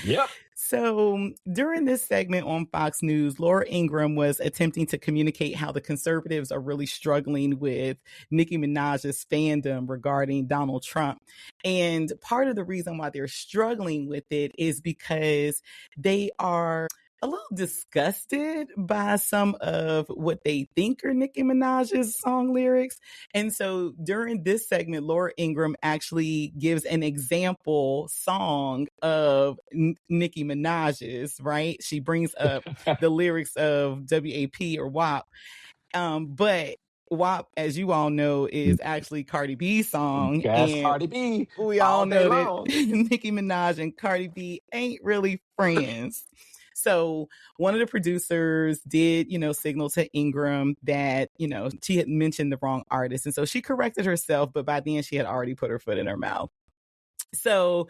Yep. So during this segment on Fox News, Laura Ingraham was attempting to communicate how the conservatives are really struggling with Nicki Minaj's fandom regarding Donald Trump. And part of the reason why they're struggling with it is because they are a little disgusted by some of what they think are Nicki Minaj's song lyrics. And so during this segment, Laura Ingraham actually gives an example song of Nicki Minaj's, right? She brings up the lyrics of WAP or WAP. But WAP, as you all know, is actually Cardi B's song. Gas And Cardi B we all all day know that long. Nicki Minaj and Cardi B ain't really friends. So one of the producers did, signal to Ingram that, she had mentioned the wrong artist. And so she corrected herself, but by then she had already put her foot in her mouth. So,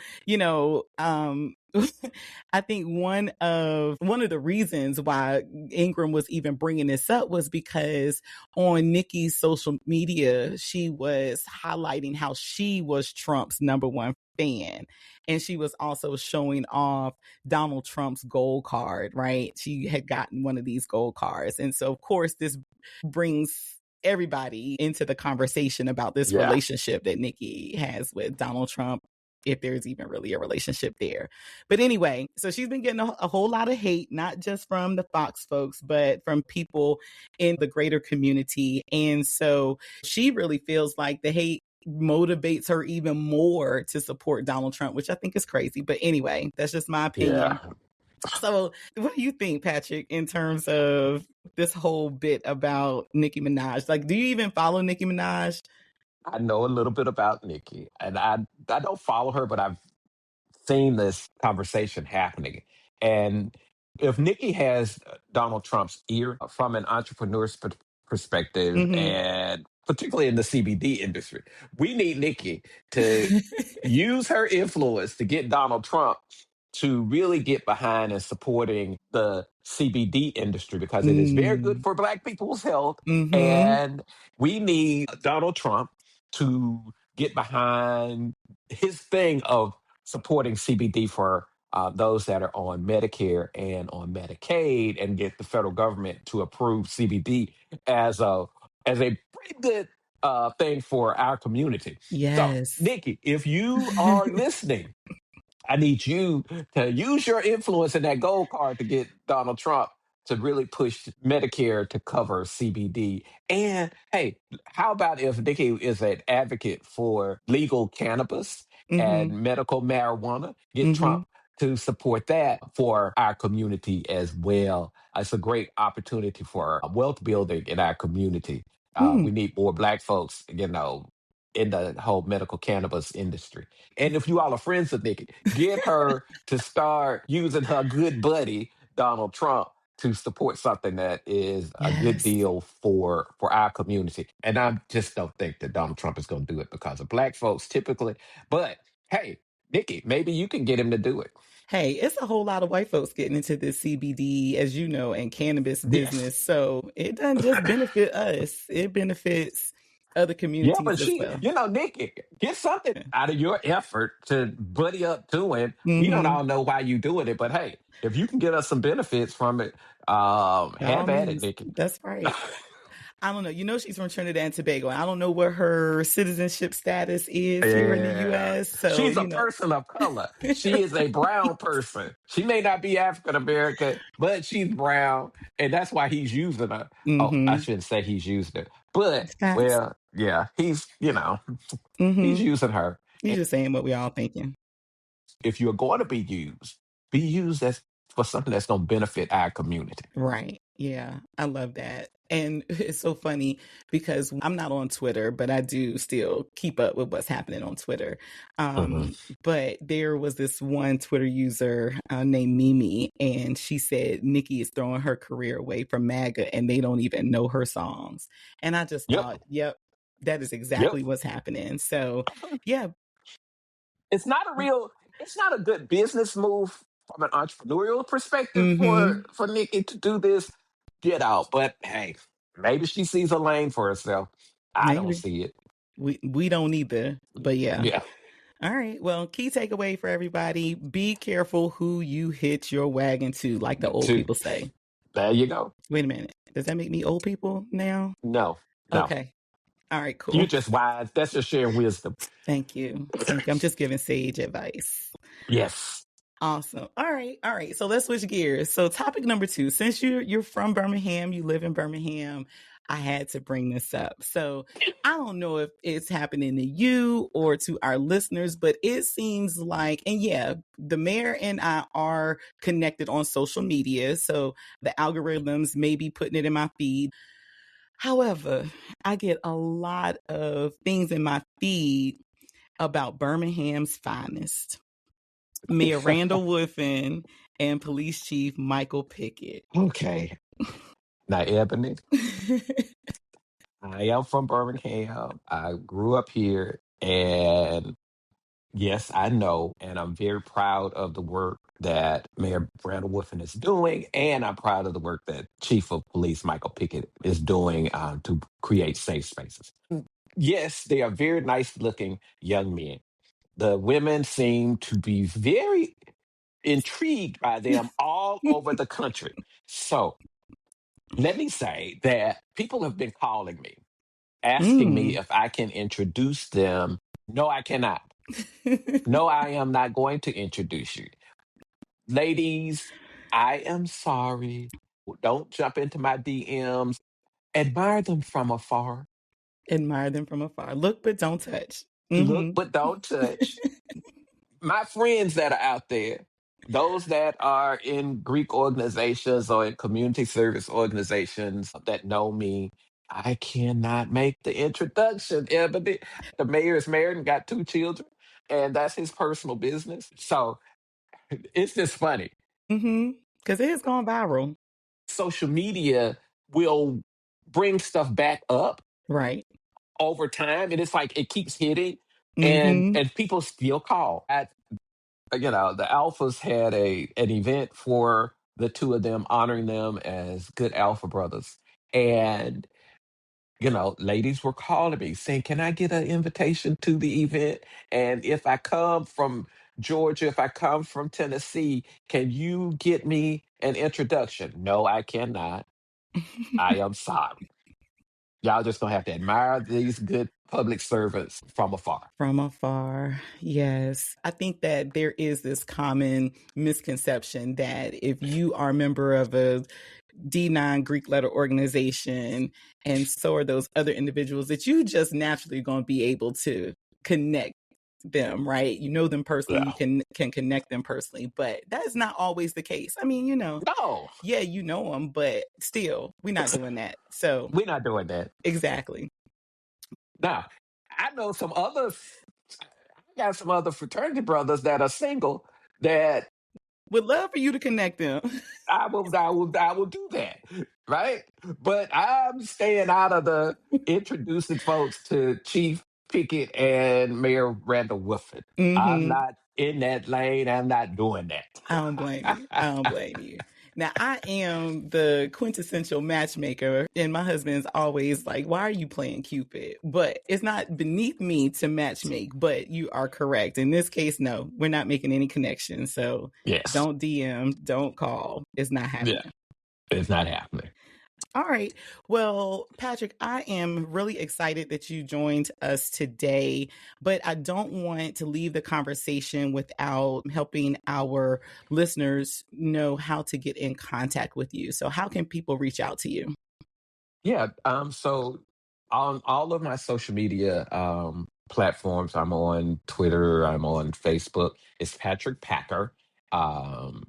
I think one of the reasons why Ingram was even bringing this up was because on Nikki's social media, she was highlighting how she was Trump's number one fan. And she was also showing off Donald Trump's gold card, right? She had gotten one of these gold cards. And so, of course, this brings everybody into the conversation about this Yeah. relationship that Nikki has with Donald Trump, if there's even really a relationship there. But anyway, so she's been getting a whole lot of hate, not just from the Fox folks, but from people in the greater community. And so she really feels like the hate motivates her even more to support Donald Trump, which I think is crazy. But anyway, that's just my Yeah. opinion. So, what do you think, Patrick, in terms of this whole bit about Nicki Minaj? Like, do you even follow Nicki Minaj? I know a little bit about Nikki, and I don't follow her, but I've seen this conversation happening. And if Nikki has Donald Trump's ear from an entrepreneur's perspective, Mm-hmm. and particularly in the CBD industry, we need Nikki to use her influence to get Donald Trump to really get behind and supporting the CBD industry because it is very good mm. for Black people's health. Mm-hmm. And we need Donald Trump to get behind his thing of supporting CBD for those that are on Medicare and on Medicaid, and get the federal government to approve CBD as a pretty good thing for our community. So, Yes. Nikki, if you are listening, I need you to use your influence in that gold card to get Donald Trump to really push Medicare to cover CBD. And hey, how about if Nikki is an advocate for legal cannabis and Mm-hmm. medical marijuana? Get Mm-hmm. Trump to support that for our community as well. It's a great opportunity for wealth building in our community. Mm. We need more Black folks, in the whole medical cannabis industry. And if you all are friends with Nikki, get her to start using her good buddy, Donald Trump, to support something that is a good Yes. deal for our community. And I just don't think that Donald Trump is going to do it because of Black folks typically. But hey, Nikki, maybe you can get him to do it. Hey, it's a whole lot of white folks getting into this CBD, as you know, and cannabis Yes. business. So it doesn't just benefit us; it benefits other Yeah, communities but as well. Nikki, get something out of your effort to buddy up to him. We don't Mm-hmm. all know why you doing it, but hey, if you can get us some benefits from it, By all have at it, means, Nikki. that's right. I don't know. You know, she's from Trinidad and Tobago. I don't know what her citizenship status is here in the Yeah. U.S. So, She's a you know. person of color. She is a brown person. She may not be African American, but she's brown. And that's why he's using her. Oh, I Mm-hmm. shouldn't say he's using her. But, Facts. well, yeah, he's Mm-hmm. using her. You're just saying what we all thinking. If you're going to be used as for something that's going to benefit our community. Right. Yeah. I love that. And it's so funny because I'm not on Twitter, but I do still keep up with what's happening on Twitter. Mhm. But there was this one Twitter user named Mimi, and she said Nikki is throwing her career away from MAGA and they don't even know her songs. And I just Yep. thought, yep, that is Yep. exactly what's happening. So, yeah. It's not a real, it's not a good business move from an entrepreneurial perspective for Mm-hmm. Nikki to do this. Get out. But hey, maybe she sees a lane for herself. I don't Maybe. see it. We don't either. But yeah. Yeah. All right. Well, key takeaway for everybody, be careful who you hitch your wagon to, like the old To people say. There you go. Wait a minute. Does that make me old people now? No, no. Okay. All right, You're cool. just wise. That's just sharing wisdom. Thank you. Thank you. I'm just giving sage advice. Yes. Awesome. All right. All right. So let's switch gears. So topic number 2, since you're from Birmingham, you live in Birmingham, I had to bring this up. So I don't know if it's happening to you or to our listeners, but it seems like, and yeah, the mayor and I are connected on social media. So the algorithms may be putting it in my feed. However, I get a lot of things in my feed about Birmingham's finest. Mayor Randall Woodfin and Police Chief Michael Pickett. Okay. Now, Ebony, I am from Birmingham. I grew up here, and yes, I know, and I'm very proud of the work that Mayor Brandon Wolfen is doing, and I'm proud of the work that Chief of Police Michael Pickett is doing to create safe spaces. Yes, they are very nice looking young men. The women seem to be very intrigued by them all over the country. So let me say that people have been calling me, asking me Mm. if I can introduce them. No, I cannot. No, I am not going to introduce you. Ladies, I am sorry. Don't jump into my DMs. Admire them from afar. Admire them from afar. Look, but don't touch. Look, Mm-hmm. but don't touch. My friends that are out there, Those that are in Greek organizations or in community service organizations that know me, I cannot make the introduction. Ebony, the mayor is married and got two children, and that's his personal business. So it's just funny. Because it has gone viral. Social media will bring stuff back up Right. over time, and it's like it keeps hitting, and Mm-hmm. people still call. The Alphas had an event for the two of them, honoring them as good Alpha brothers, and ladies were calling me saying, "Can I get an invitation to the event? And if I come from Georgia, if I come from Tennessee, can you get me an introduction?" No, I cannot. I am sorry. Y'all just gonna have to admire these good public servants from afar. From afar. Yes. I think that there is this common misconception that if you are a member of a D9 Greek letter organization, and so are those other individuals, that you just naturally going to be able to connect them, right? You know them personally, you Yeah. can connect them personally, but that is not always the case. I mean, No, yeah, you know them, but still, we're not doing that. So, we're not doing that. exactly. Now, I know some others. I got some other fraternity brothers that are single that Would love for you to connect them. I will do that, right? But I'm staying out of the introducing folks to Chief Pickett and Mayor Randall Woodford. I'm Hmm. not in that lane. I'm not doing I don't blame that. you. I don't blame you. Now, I am the quintessential matchmaker, and my husband's always like, "Why are you playing Cupid?" But it's not beneath me to matchmake, but you are correct. In this case, no, we're not making any connections. So Yes. don't DM, don't call. It's not Yeah. happening. It's not happening. All right. Well, Patrick, I am really excited that you joined us today, but I don't want to leave the conversation without helping our listeners know how to get in contact with you. So, how can people reach out to you? Yeah. So on all of my social media platforms, I'm on Twitter, I'm on Facebook. It's Patrick Packer. Um,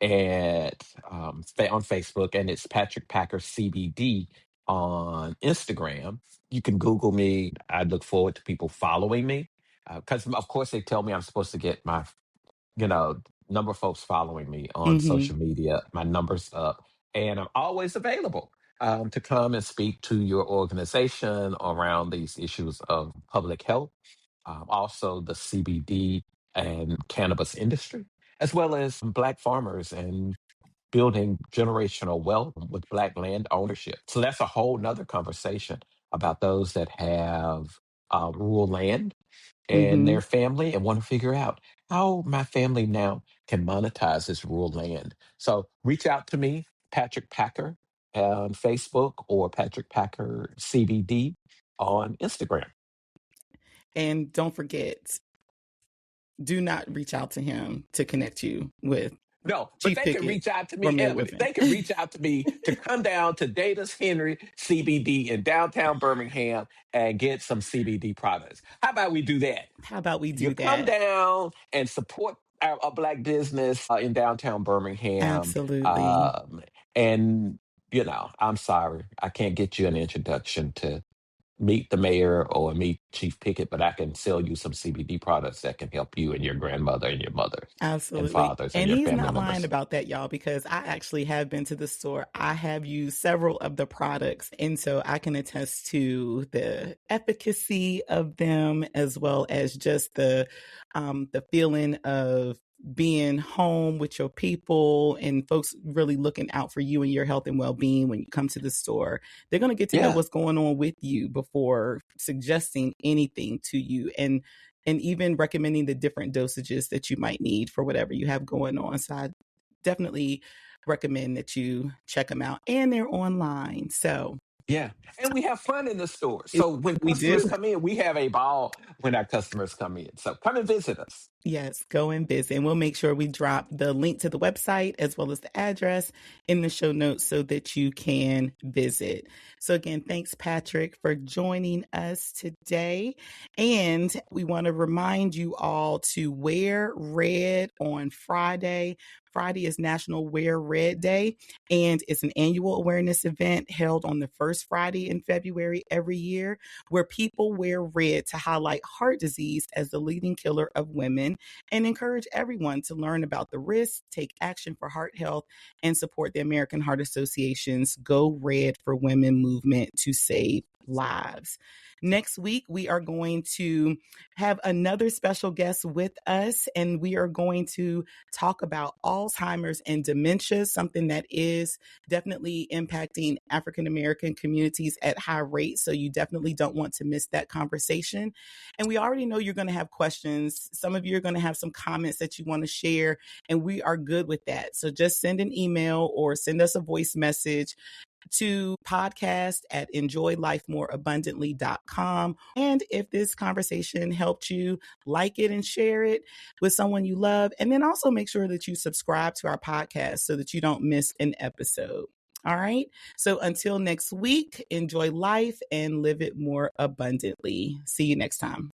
and on Facebook, and it's Patrick Packer CBD on Instagram. You can Google me. I look forward to people following me because, of course, they tell me I'm supposed to get my you know, number of folks following me on Hmm. social media. My number's up, and I'm always available to come and speak to your organization around these issues of public health, also the CBD and cannabis industry, as well as Black farmers and building generational wealth with Black land ownership. So that's a whole nother conversation about those that have rural land and Hmm. their family and want to figure out how my family now can monetize this rural land. So reach out to me, Patrick Packer on Facebook or Patrick Packer CBD on Instagram. And don't forget, do not reach out to him to connect you with No, but Chief they can Pickett reach out to or me, Mayor Ebony. Whiffen. They can reach out to me to come down to Davis Henry CBD in downtown Birmingham and get some CBD products. How about we do that? How about we You do come that? down and support a Black business in downtown Birmingham. Absolutely. Um, and, I'm sorry, I can't get you an introduction to meet the mayor or meet Chief Pickett, but I can sell you some CBD products that can help you and your grandmother and your mothers and Absolutely. fathers and And your he's family not lying members. about that, y'all, because I actually have been to the store. I have used several of the products. And so I can attest to the efficacy of them as well as just the feeling of being home with your people and folks really looking out for you and your health and well-being when you come to the store. They're going to get to know Yeah. what's going on with you before suggesting anything to you. And even recommending the different dosages that you might need for whatever you have going on. So I definitely recommend that you check them out, and they're online. So Yeah. And we have fun in the store. So when We customers do. come in, we have a ball when our customers come in. So come and visit us. Yes, go and visit. And we'll make sure we drop the link to the website as well as the address in the show notes so that you can visit. So again, thanks, Patrick, for joining us today. And we want to remind you all to wear red on Friday. Friday is National Wear Red Day, and it's an annual awareness event held on the first Friday in February every year, where people wear red to highlight heart disease as the leading killer of women and encourage everyone to learn about the risks, take action for heart health, and support the American Heart Association's Go Red for Women movement to save lives. Next week, we are going to have another special guest with us, and we are going to talk about Alzheimer's and dementia, something that is definitely impacting African American communities at high rates. So you definitely don't want to miss that conversation. And we already know you're going to have questions. Some of you are going to have some comments that you want to share, and we are good with that. So just send an email or send us a voice message to podcast@enjoylifemoreabundantly.com. And if this conversation helped you, like it and share it with someone you love. And then also make sure that you subscribe to our podcast so that you don't miss an episode. All right. So until next week, enjoy life and live it more abundantly. See you next time.